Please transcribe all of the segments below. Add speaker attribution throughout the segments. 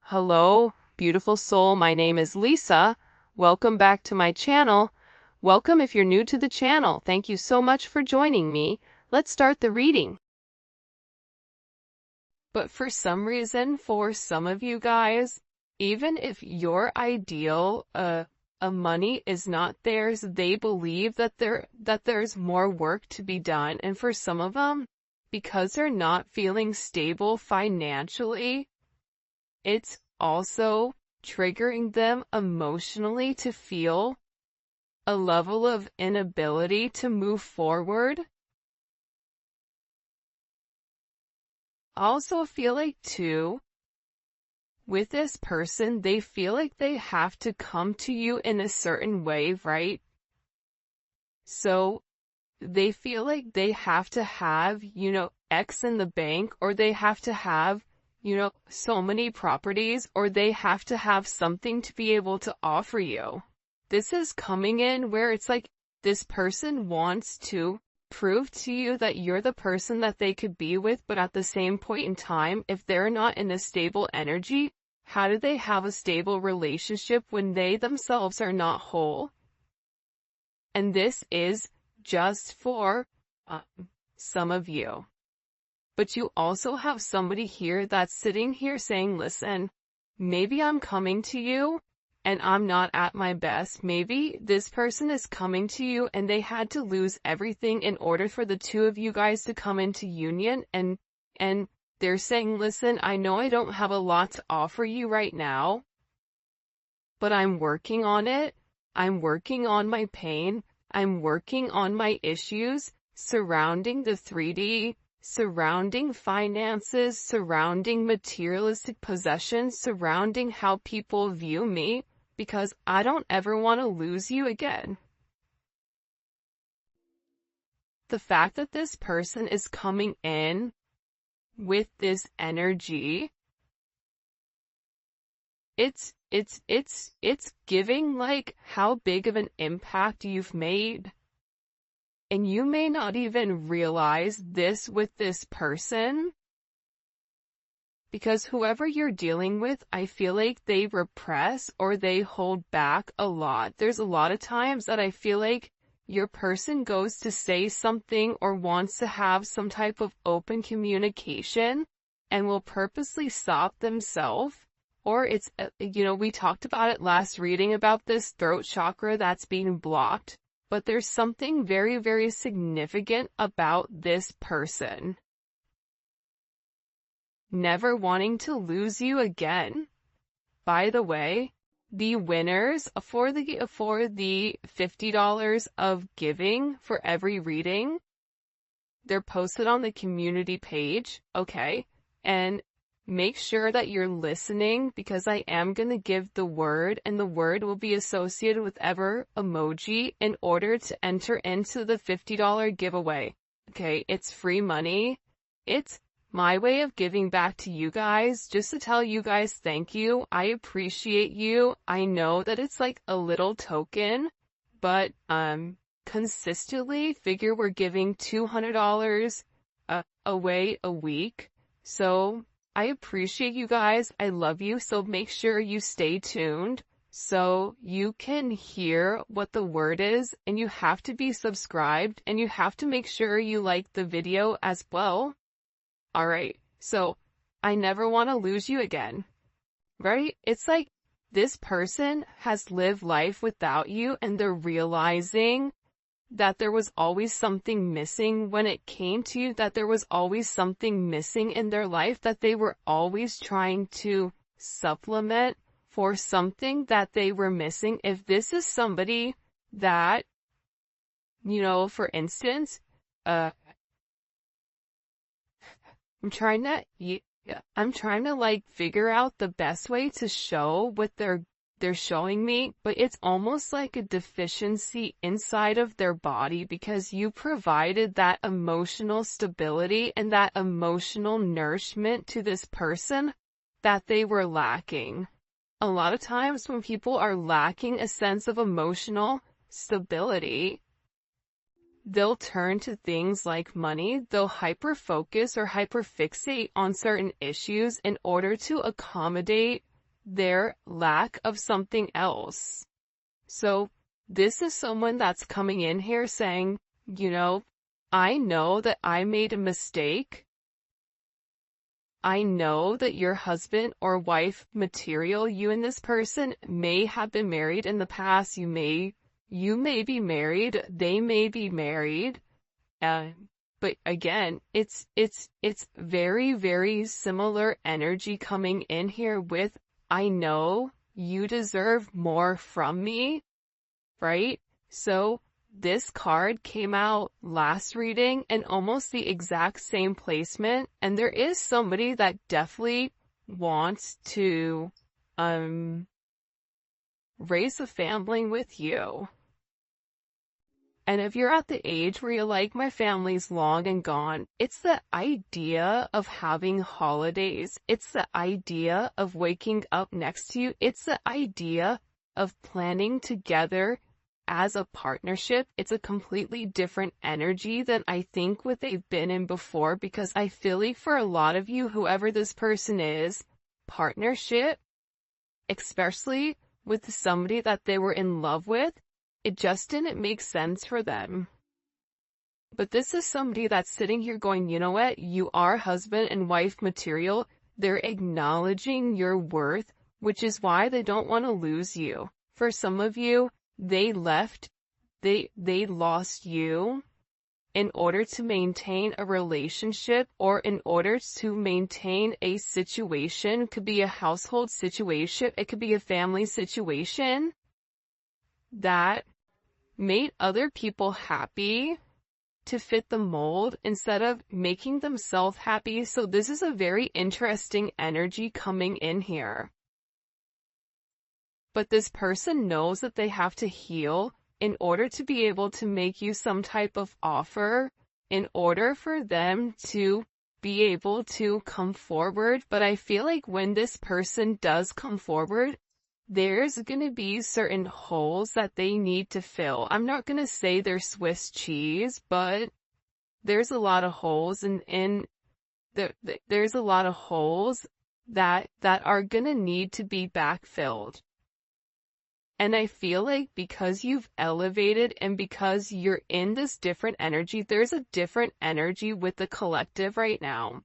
Speaker 1: Hello, beautiful soul. My name is Lisa. Welcome back to my channel. Welcome if you're new to the channel. Thank you so much for joining me. Let's start the reading. But for some reason, for some of you guys, even if your ideal money is not theirs, they believe that there's more work to be done. And for some of them, because they're not feeling stable financially, it's also triggering them emotionally to feel a level of inability to move forward. I also feel like too, with this person, they feel like they have to come to you in a certain way, right? So they feel like they have to have, X in the bank, or they have to have, so many properties, or they have to have something to be able to offer you. This is coming in where it's like this person wants to prove to you that you're the person that they could be with, but at the same point in time, if they're not in a stable energy, how do they have a stable relationship when they themselves are not whole? And this is just for some of you. But you also have somebody here that's sitting here saying, listen, maybe I'm coming to you and I'm not at my best. Maybe this person is coming to you and they had to lose everything in order for the two of you guys to come into union. And they're saying, listen, I know I don't have a lot to offer you right now, but I'm working on it. I'm working on my pain. I'm working on my issues surrounding the 3D, surrounding finances, surrounding materialistic possessions, surrounding how people view me, because I don't ever want to lose you again. The fact that this person is coming in with this energy, it's giving like how big of an impact you've made. And you may not even realize this with this person, because whoever you're dealing with, I feel like they repress or they hold back a lot. There's a lot of times that I feel like your person goes to say something or wants to have some type of open communication and will purposely stop themselves. Or it's, we talked about it last reading about this throat chakra that's being blocked. But there's something very, very significant about this person never wanting to lose you again. By the way, the winners for the $50 of giving for every reading, they're posted on the community page, okay? And make sure that you're listening, because I am going to give the word, and the word will be associated with ever emoji in order to enter into the $50 giveaway. Okay, it's free money. It's my way of giving back to you guys, just to tell you guys thank you. I appreciate you. I know that it's like a little token, but consistently figure we're giving $200 away a week. So I appreciate you guys. I love you. So make sure you stay tuned so you can hear what the word is, and you have to be subscribed, and you have to make sure you like the video as well. All right. So I never want to lose you again, right? It's like this person has lived life without you, and they're realizing that there was always something missing when it came to you, that there was always something missing in their life, that they were always trying to supplement for something that they were missing. If this is somebody that, for instance, I'm trying to like figure out the best way to show what they're showing me, but it's almost like a deficiency inside of their body, because you provided that emotional stability and that emotional nourishment to this person that they were lacking. A lot of times when people are lacking a sense of emotional stability, they'll turn to things like money. They'll hyper-focus or hyper-fixate on certain issues in order to accommodate their lack of something else. So this is someone that's coming in here saying, I know that I made a mistake. I know that your husband or wife material, you and this person may have been married in the past. You may be married. They may be married. But again, it's very, very similar energy coming in here with, I know you deserve more from me, right? So this card came out last reading and almost the exact same placement. And there is somebody that definitely wants to, raise a family with you. And if you're at the age where you're like, my family's long and gone, it's the idea of having holidays. It's the idea of waking up next to you. It's the idea of planning together as a partnership. It's a completely different energy than I think what they've been in before, because I feel like for a lot of you, whoever this person is, partnership, especially with somebody that they were in love with, it just didn't make sense for them. But this is somebody that's sitting here going, you know what? You are husband and wife material. They're acknowledging your worth, which is why they don't want to lose you. For some of you, they left, they lost you in order to maintain a relationship or in order to maintain a situation. It could be a household situation. It could be a family situation that made other people happy to fit the mold instead of making themselves happy. So this is a very interesting energy coming in here. But this person knows that they have to heal in order to be able to make you some type of offer, in order for them to be able to come forward. But I feel like when this person does come forward, there's going to be certain holes that they need to fill. I'm not going to say they're Swiss cheese, but there's a lot of holes there's a lot of holes that are going to need to be backfilled. And I feel like because you've elevated and because you're in this different energy, there's a different energy with the collective right now.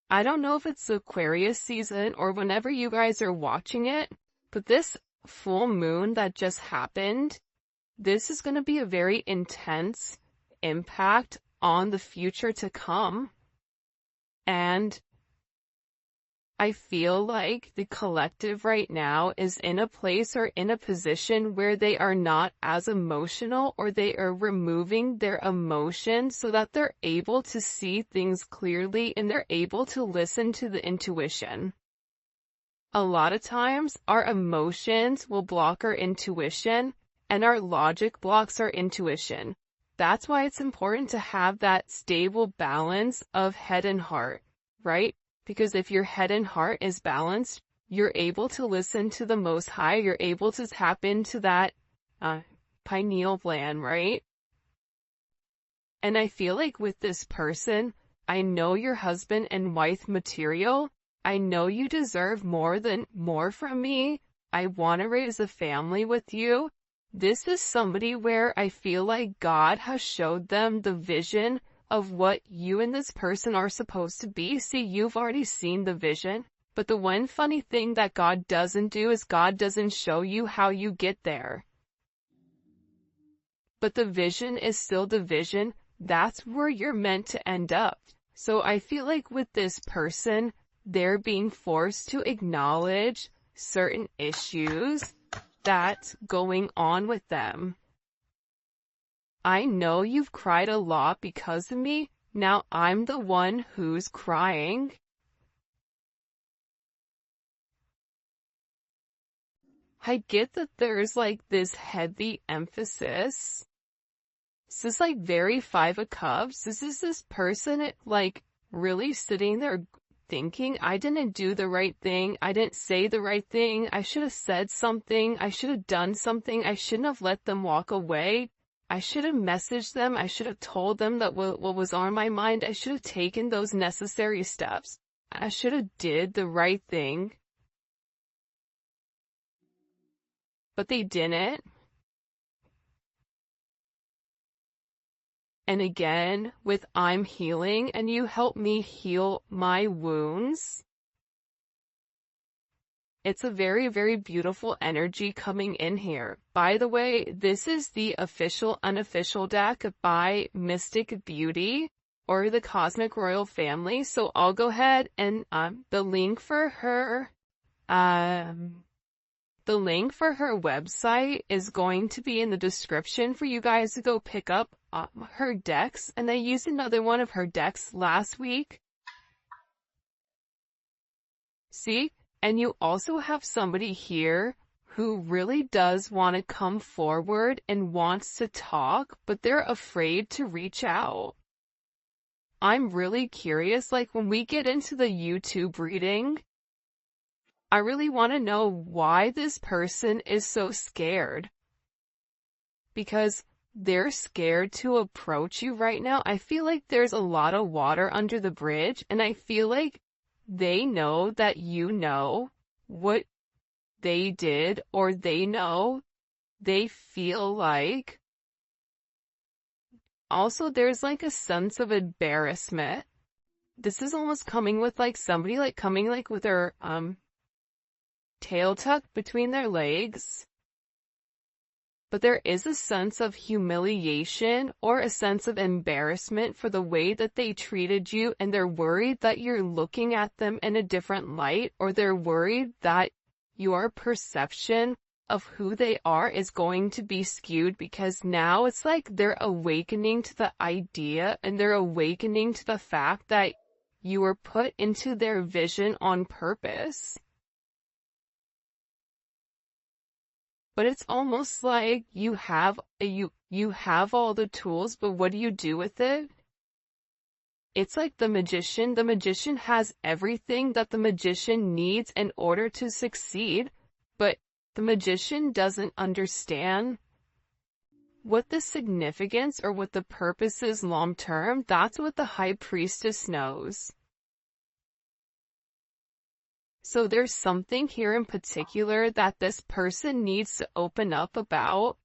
Speaker 1: I don't know if it's Aquarius season or whenever you guys are watching it, but this full moon that just happened, this is going to be a very intense impact on the future to come. And I feel like the collective right now is in a place or in a position where they are not as emotional, or they are removing their emotions so that they're able to see things clearly and they're able to listen to the intuition. A lot of times our emotions will block our intuition and our logic blocks our intuition. That's why it's important to have that stable balance of head and heart, right? Because if your head and heart is balanced, you're able to listen to the Most High. You're able to tap into that pineal gland, right? And I feel like with this person, I know you're husband and wife material. I know you deserve more from me. I want to raise a family with you. This is somebody where I feel like God has showed them the vision of what you and this person are supposed to be. See, you've already seen the vision, but the one funny thing that God doesn't do is God doesn't show you how you get there. But the vision is still the vision. That's where you're meant to end up. So I feel like with this person, they're being forced to acknowledge certain issues that's going on with them. I know you've cried a lot because of me. Now I'm the one who's crying. I get that there's like this heavy emphasis. This is like very Five of Cups. This is this person like really sitting there thinking, I didn't do the right thing. I didn't say the right thing. I should have said something. I should have done something. I shouldn't have let them walk away. I should have messaged them. I should have told them that what was on my mind. I should have taken those necessary steps. I should have did the right thing. but they didn't. And again, with I'm healing and you help me heal my wounds. It's a very, very beautiful energy coming in here. By the way, this is the official unofficial deck by Mystic Beauty or the Cosmic Royal Family. So I'll go ahead and the link for her website is going to be in the description for you guys to go pick up her decks. And I used another one of her decks last week. See? And you also have somebody here who really does want to come forward and wants to talk, but they're afraid to reach out. I'm really curious, like when we get into the YouTube reading, I really want to know why this person is so scared. Because they're scared to approach you right now. I feel like there's a lot of water under the bridge, and I feel like they know that you know what they did, or they know, they feel like. Also, there's like a sense of embarrassment. This is almost coming with like somebody like coming like with their tail tucked between their legs. But there is a sense of humiliation or a sense of embarrassment for the way that they treated you, and they're worried that you're looking at them in a different light, or they're worried that your perception of who they are is going to be skewed, because now it's like they're awakening to the idea and they're awakening to the fact that you were put into their vision on purpose. But it's almost like you have all the tools, but what do you do with it? It's like the magician. The magician has everything that the magician needs in order to succeed, but the magician doesn't understand what the significance or what the purpose is long term. That's what the high priestess knows. So there's something here in particular that this person needs to open up about.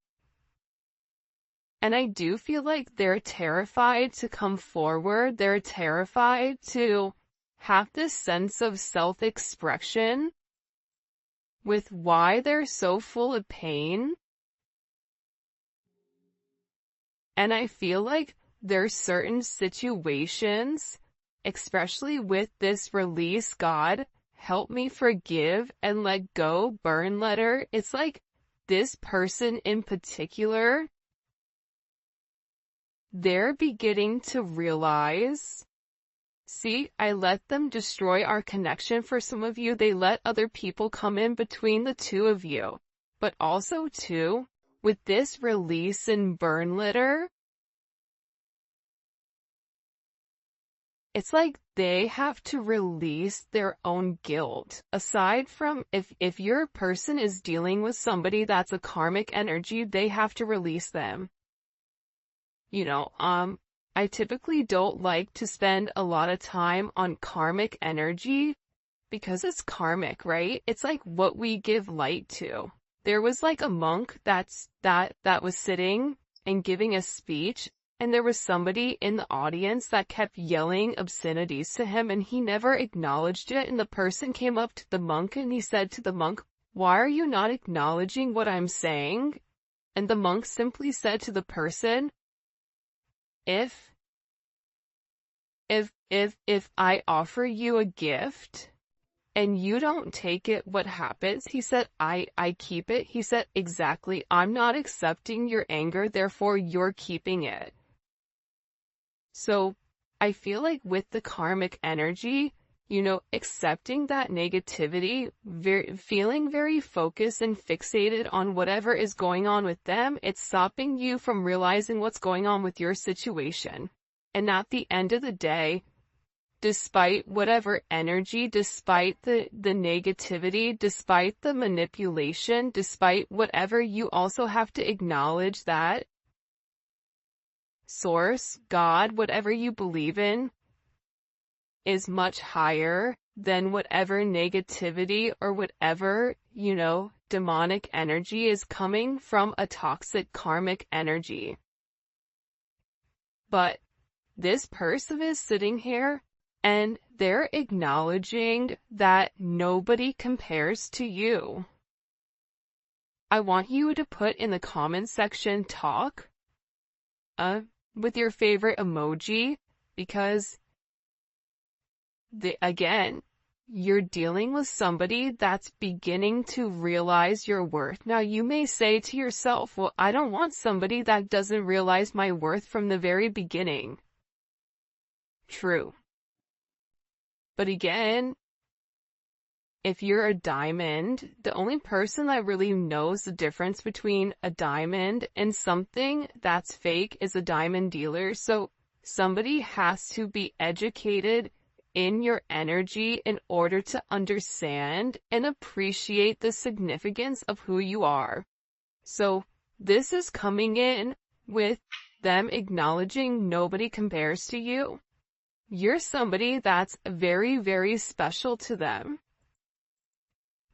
Speaker 1: And I do feel like they're terrified to come forward. They're terrified to have this sense of self-expression with why they're so full of pain. And I feel like there's certain situations, especially with this release, God, help me forgive and let go burn letter. It's like this person in particular, they're beginning to realize, see, I let them destroy our connection. For some of you, they let other people come in between the two of you. But also too, with this release and burn letter, it's like they have to release their own guilt. Aside from if your person is dealing with somebody that's a karmic energy, they have to release them. You know, I typically don't like to spend a lot of time on karmic energy because it's karmic, right? It's like what we give light to. There was like a monk that was sitting and giving a speech, and there was somebody in the audience that kept yelling obscenities to him, and he never acknowledged it. And the person came up to the monk and he said to the monk, "Why are you not acknowledging what I'm saying?" And the monk simply said to the person, If I offer you a gift and you don't take it, what happens? He said, I keep it. He said, exactly. I'm not accepting your anger, therefore you're keeping it. So I feel like with the karmic energy, you know, accepting that negativity, feeling very focused and fixated on whatever is going on with them, it's stopping you from realizing what's going on with your situation. And at the end of the day, despite whatever energy, despite the negativity, despite the manipulation, despite whatever, you also have to acknowledge that Source, God, whatever you believe in, is much higher than whatever negativity or whatever, you know, demonic energy is coming from a toxic karmic energy. But this person is sitting here and they're acknowledging that nobody compares to you. I want you to put in the comment section talk with your favorite emoji, because again, you're dealing with somebody that's beginning to realize your worth. Now, you may say to yourself, well, I don't want somebody that doesn't realize my worth from the very beginning. True. But again, if you're a diamond, the only person that really knows the difference between a diamond and something that's fake is a diamond dealer. So somebody has to be educated in your energy in order to understand and appreciate the significance of who you are. So this is coming in with them acknowledging nobody compares to you. You're somebody that's very, very special to them.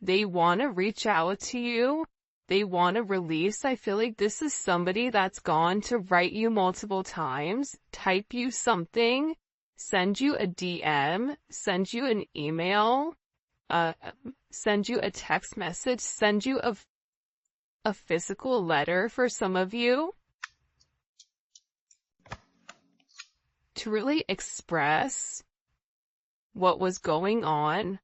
Speaker 1: They want to reach out to you. They want to release. I feel like this is somebody that's gone to write you multiple times, type you something, send you a DM, send you an email, send you a text message, send you a physical letter for some of you, to really express what was going on.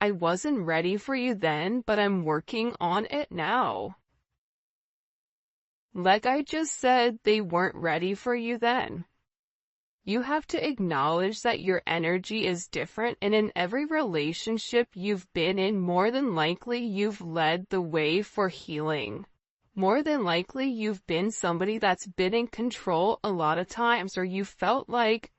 Speaker 1: I wasn't ready for you then, but I'm working on it now. Like I just said, they weren't ready for you then. You have to acknowledge that your energy is different, and in every relationship you've been in, more than likely you've led the way for healing. More than likely you've been somebody that's been in control a lot of times, or you felt like,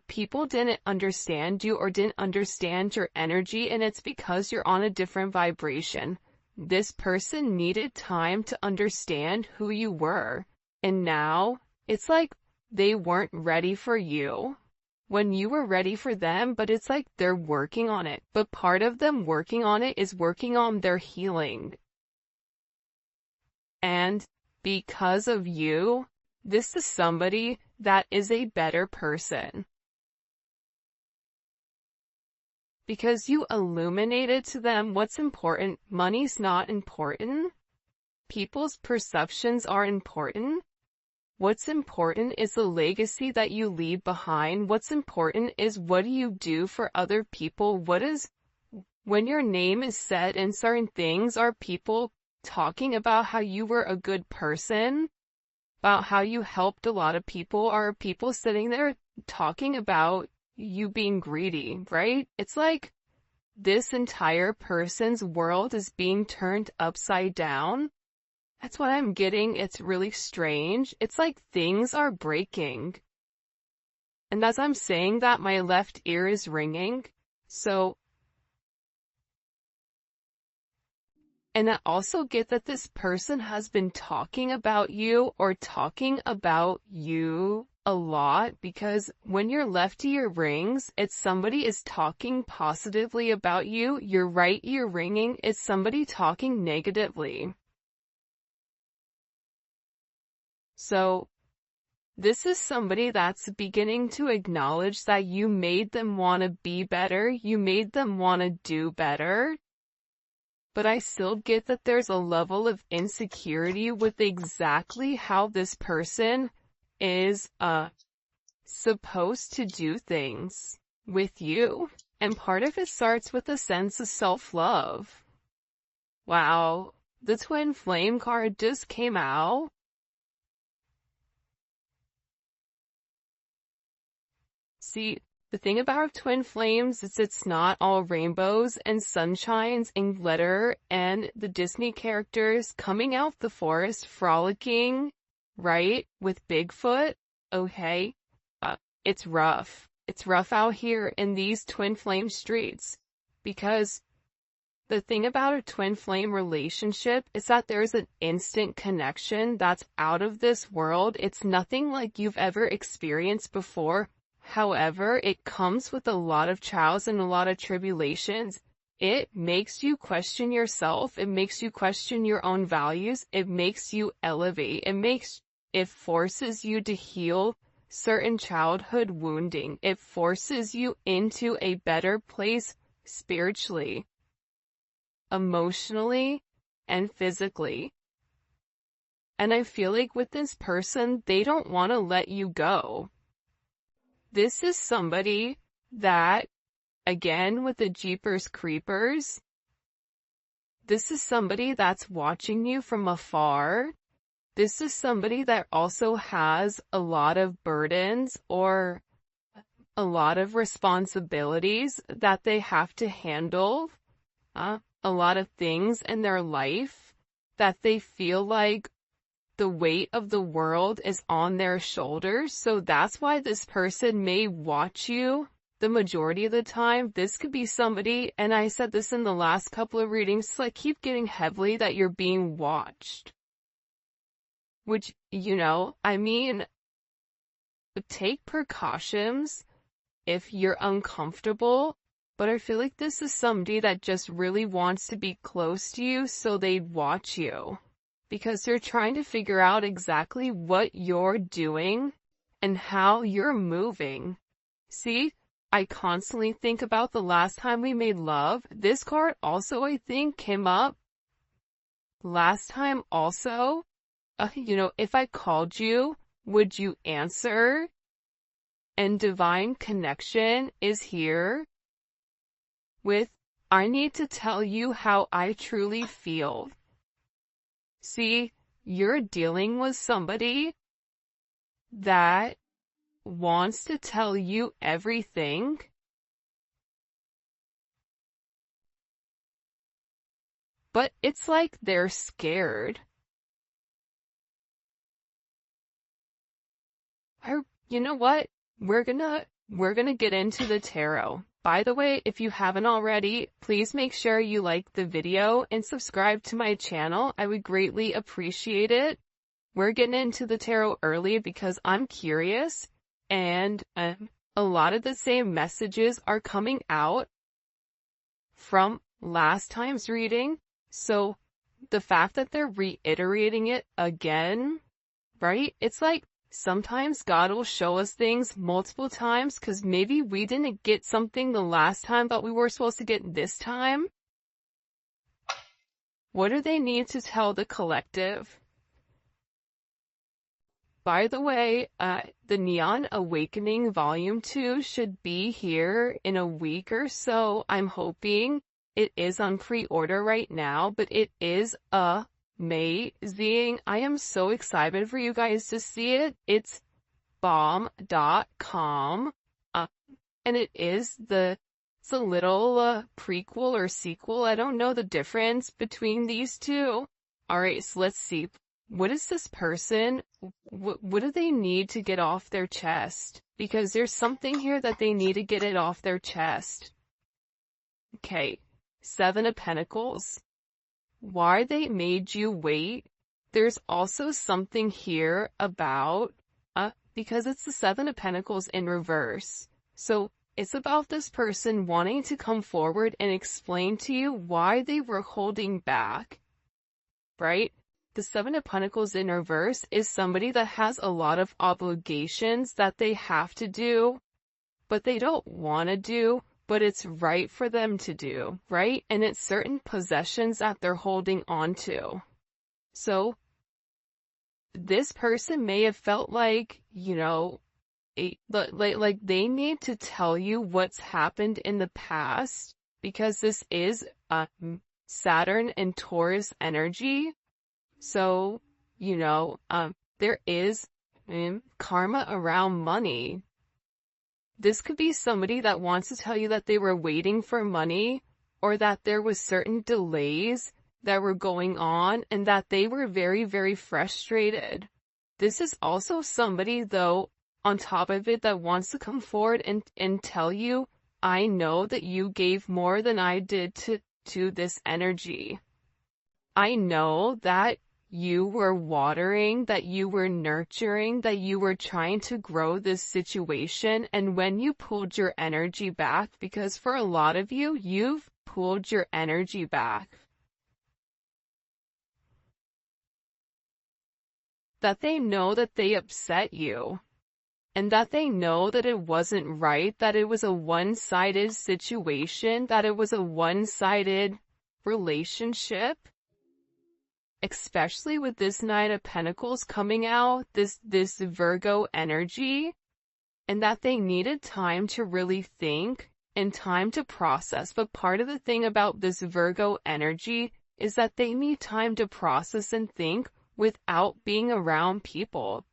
Speaker 1: people didn't understand you or didn't understand your energy, and it's because you're on a different vibration. This person needed time to understand who you were, and now it's like they weren't ready for you when you were ready for them, but it's like they're working on it. But part of them working on it is working on their healing. And because of you, this is somebody that is a better person. Because you illuminated to them what's important. Money's not important. People's perceptions are important. What's important is the legacy that you leave behind. What's important is what do you do for other people? When your name is said in certain things, are people talking about how you were a good person? About how you helped a lot of people? Are people sitting there talking about you being greedy, right? It's like this entire person's world is being turned upside down. That's what I'm getting. It's really strange. It's like things are breaking. And as I'm saying that, my left ear is ringing. And I also get that this person has been talking about you or talking about you a lot, because when your left ear rings, it's somebody is talking positively about you. Your right ear ringing is somebody talking negatively. So this is somebody that's beginning to acknowledge that you made them want to be better. You made them want to do better. But I still get that there's a level of insecurity with exactly how this person is supposed to do things with you. And part of it starts with a sense of self-love. Wow, the twin flame card just came out. See, the thing about twin flames is it's not all rainbows and sunshines and glitter and the Disney characters coming out the forest frolicking, right, with Bigfoot. Okay, it's rough. It's rough out here in these twin flame streets, because the thing about a twin flame relationship is that there's an instant connection that's out of this world. It's nothing like you've ever experienced before. However, it comes with a lot of trials and a lot of tribulations. it makes you question yourself. It makes you question your own values. It makes you elevate. It forces you to heal certain childhood wounding. It forces you into a better place spiritually, emotionally, and physically. And I feel like with this person, they don't want to let you go. This is somebody that, again, with the Jeepers Creepers, this is somebody that's watching you from afar. This is somebody that also has a lot of burdens or a lot of responsibilities that they have to handle, a lot of things in their life that they feel like the weight of the world is on their shoulders. So that's why this person may watch you the majority of the time. This could be somebody, and I said this in the last couple of readings, like keep getting heavily that you're being watched. Which, I mean, take precautions if you're uncomfortable, but I feel like this is somebody that just really wants to be close to you, so they'd watch you. Because they're trying to figure out exactly what you're doing and how you're moving. See, I constantly think about the last time we made love. This card also, I think, came up last time also. If I called you, would you answer? And divine connection is here with, I need to tell you how I truly feel. See, you're dealing with somebody that wants to tell you everything, but it's like they're scared. You know what? We're gonna get into the tarot. By the way, if you haven't already, please make sure you like the video and subscribe to my channel. I would greatly appreciate it. We're getting into the tarot early because I'm curious, and a lot of the same messages are coming out from last time's reading. So the fact that they're reiterating it again, right? It's like sometimes God will show us things multiple times because maybe we didn't get something the last time but we were supposed to get this time. What do they need to tell the collective? By the way, the Neon Awakening Volume 2 should be here in a week or so, I'm hoping. It is on pre-order right now, but it is amazing. I am so excited for you guys to see it. It's bomb.com, and it's a little prequel or sequel. I don't know the difference between these two. Alright, so let's see. What is this person? What do they need to get off their chest? Because there's something here that they need to get it off their chest. Okay, 7 of Pentacles. Why they made you wait? There's also something here about, because it's the 7 of Pentacles in reverse. So it's about this person wanting to come forward and explain to you why they were holding back, right? The 7 of Pentacles in reverse is somebody that has a lot of obligations that they have to do, but they don't want to do, but it's right for them to do, right? And it's certain possessions that they're holding on to. So this person may have felt like, like they need to tell you what's happened in the past, because this is Saturn and Taurus energy. So, there is karma around money. This could be somebody that wants to tell you that they were waiting for money, or that there was certain delays that were going on and that they were very, very frustrated. This is also somebody, though, on top of it, that wants to come forward and tell you, I know that you gave more than I did to this energy. I know that you were watering, that you were nurturing, that you were trying to grow this situation, and when you pulled your energy back, because for a lot of you, pulled your energy back. That they know that they upset you. And that they know that it wasn't right, that it was a one-sided situation, that it was a one-sided relationship. Especially with this Nine of Pentacles coming out, this Virgo energy, and that they needed time to really think and time to process. But part of the thing about this Virgo energy is that they need time to process and think without being around people.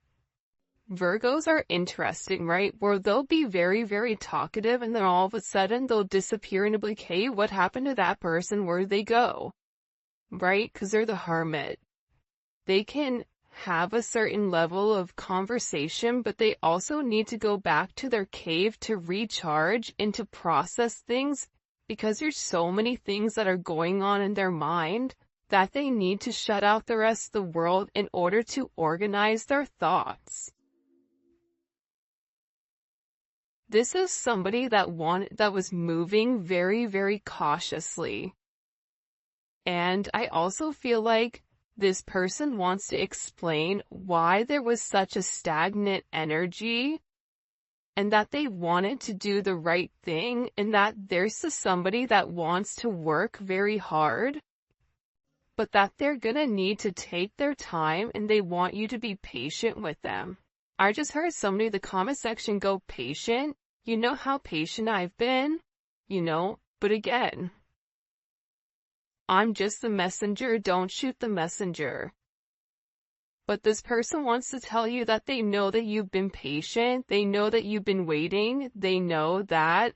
Speaker 1: Virgos are interesting, right? Where they'll be very, very talkative and then all of a sudden they'll disappear and be like, hey, what happened to that person? Where'd they go? Right? Because they're the hermit. They can have a certain level of conversation, but they also need to go back to their cave to recharge and to process things because there's so many things that are going on in their mind that they need to shut out the rest of the world in order to organize their thoughts. This is somebody that was moving very, very cautiously. And I also feel like this person wants to explain why there was such a stagnant energy and that they wanted to do the right thing and that there's somebody that wants to work very hard, but that they're gonna need to take their time and they want you to be patient with them. I just heard somebody in the comment section go, patient? You know how patient I've been? But again, I'm just the messenger, don't shoot the messenger. But this person wants to tell you that they know that you've been patient, they know that you've been waiting, they know that,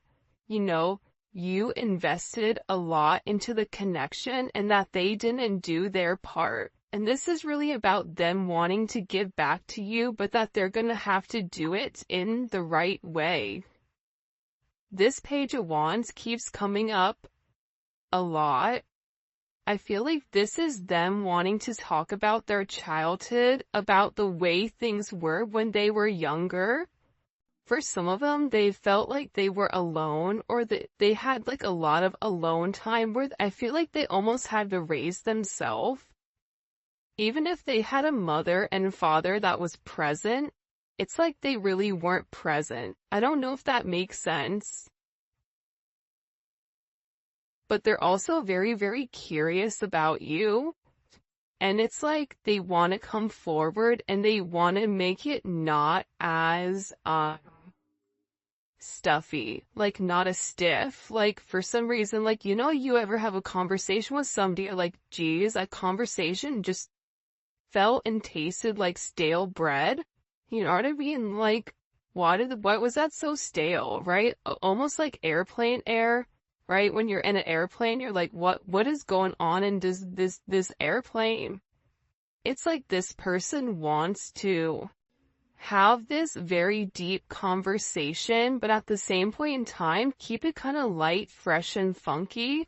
Speaker 1: you invested a lot into the connection and that they didn't do their part. And this is really about them wanting to give back to you, but that they're gonna have to do it in the right way. This Page of Wands keeps coming up a lot. I feel like this is them wanting to talk about their childhood, about the way things were when they were younger. For some of them, they felt like they were alone, or they had like a lot of alone time where I feel like they almost had to raise themselves. Even if they had a mother and father that was present, it's like they really weren't present. I don't know if that makes sense. But they're also very, very curious about you. And it's like they want to come forward and they want to make it not as stuffy, like not as stiff. Like for some reason, like, you ever have a conversation with somebody, like, geez, that conversation just felt and tasted like stale bread. You know what I mean? Like, what was that so stale, right? Almost like airplane air. Right? When you're in an airplane, you're like, what is going on in this airplane? It's like this person wants to have this very deep conversation, but at the same point in time, keep it kind of light, fresh, and funky,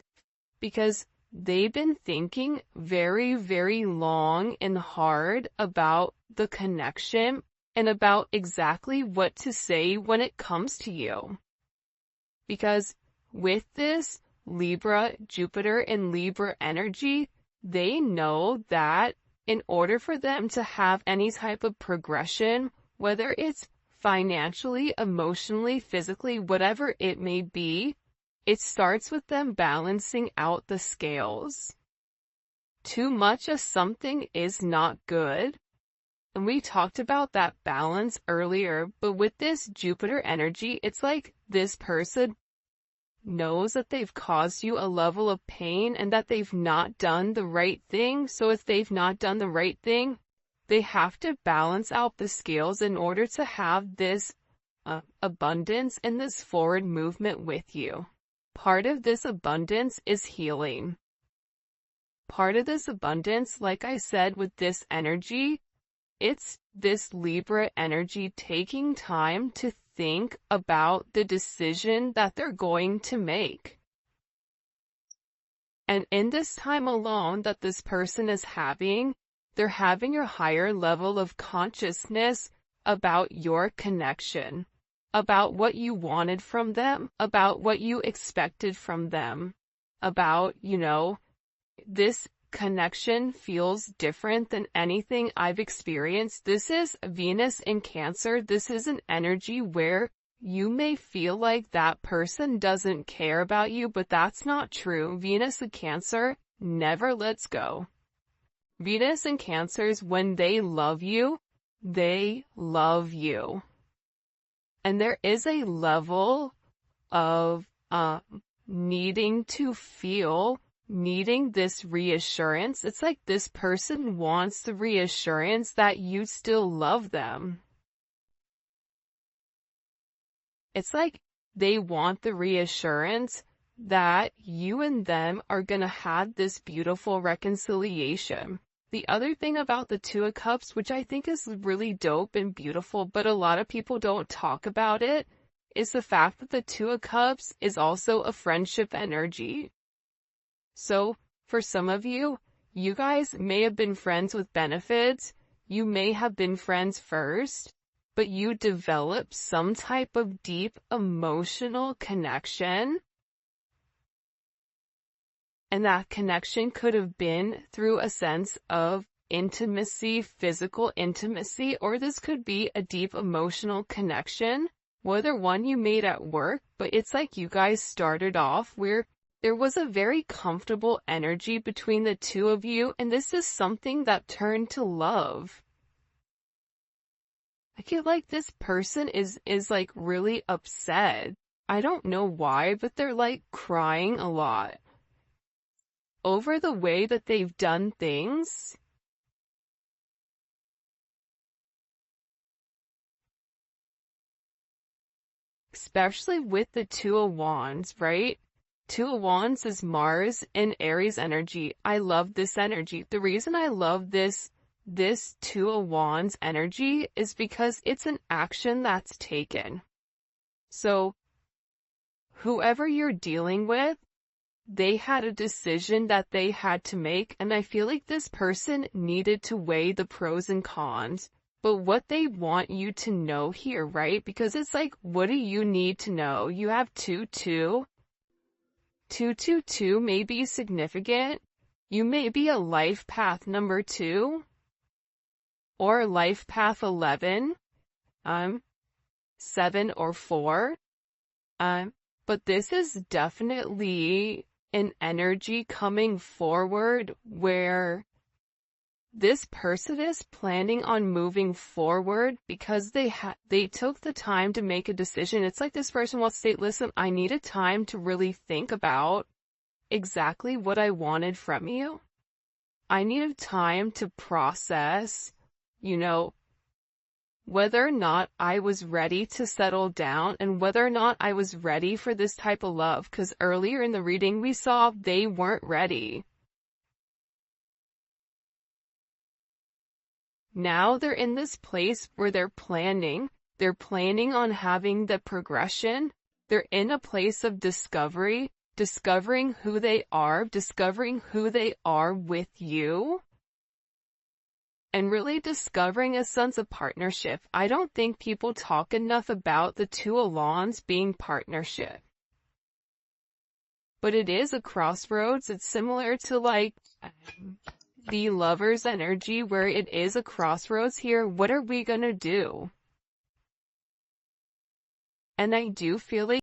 Speaker 1: because they've been thinking very, very long and hard about the connection and about exactly what to say when it comes to you. Because with this Libra, Jupiter, and Libra energy, they know that in order for them to have any type of progression, whether it's financially, emotionally, physically, whatever it may be, it starts with them balancing out the scales. Too much of something is not good. And we talked about that balance earlier, but with this Jupiter energy, it's like this person knows that they've caused you a level of pain and that they've not done the right thing. So if they've not done the right thing, they have to balance out the scales in order to have this abundance and this forward movement with you. Part of this abundance is healing. Part of this abundance, like I said, with this energy, it's this Libra energy taking time to think about the decision that they're going to make. And in this time alone that this person is having, they're having a higher level of consciousness about your connection, about what you wanted from them, about what you expected from them. about, this connection feels different than anything I've experienced. This is Venus in Cancer. This is an energy where you may feel like that person doesn't care about you, but that's not true. Venus in Cancer never lets go. Venus in Cancers, when they love you, they love you. And there is a level of needing this reassurance. It's like this person wants the reassurance that you still love them. It's like they want the reassurance that you and them are gonna have this beautiful reconciliation. The other thing about the Two of Cups, which I think is really dope and beautiful, but a lot of people don't talk about it, is the fact that the Two of Cups is also a friendship energy. So, for some of you, you guys may have been friends with benefits, you may have been friends first, but you develop some type of deep emotional connection. And that connection could have been through a sense of intimacy, physical intimacy, or this could be a deep emotional connection, whether one you made at work, but it's like you guys started off where there was a very comfortable energy between the two of you, and this is something that turned to love. I feel like this person is like really upset. I don't know why, but they're like crying a lot over the way that they've done things. Especially with the Two of Wands, right? Two of Wands is Mars and Aries energy. I love this energy. The reason I love this Two of Wands energy is because it's an action that's taken. So, whoever you're dealing with, they had a decision that they had to make, and I feel like this person needed to weigh the pros and cons. But what they want you to know here, right? Because it's like, what do you need to know? You have 2-2. 2-2-2 may be significant. You may be a life path number 2 or life path 11, 7 or 4. But this is definitely an energy coming forward where this person is planning on moving forward because they took the time to make a decision. It's like this person wants to say, listen, I needed time to really think about exactly what I wanted from you. I needed time to process, whether or not I was ready to settle down and whether or not I was ready for this type of love. Because earlier in the reading we saw they weren't ready. Now they're in this place where they're planning on having the progression. They're in a place of discovery, discovering who they are with you, and really discovering a sense of partnership. I don't think people talk enough about the Two of Wands being partnership. But it is a crossroads. It's similar to like the Lover's energy where it is a crossroads here. What are we gonna do? And I do feel like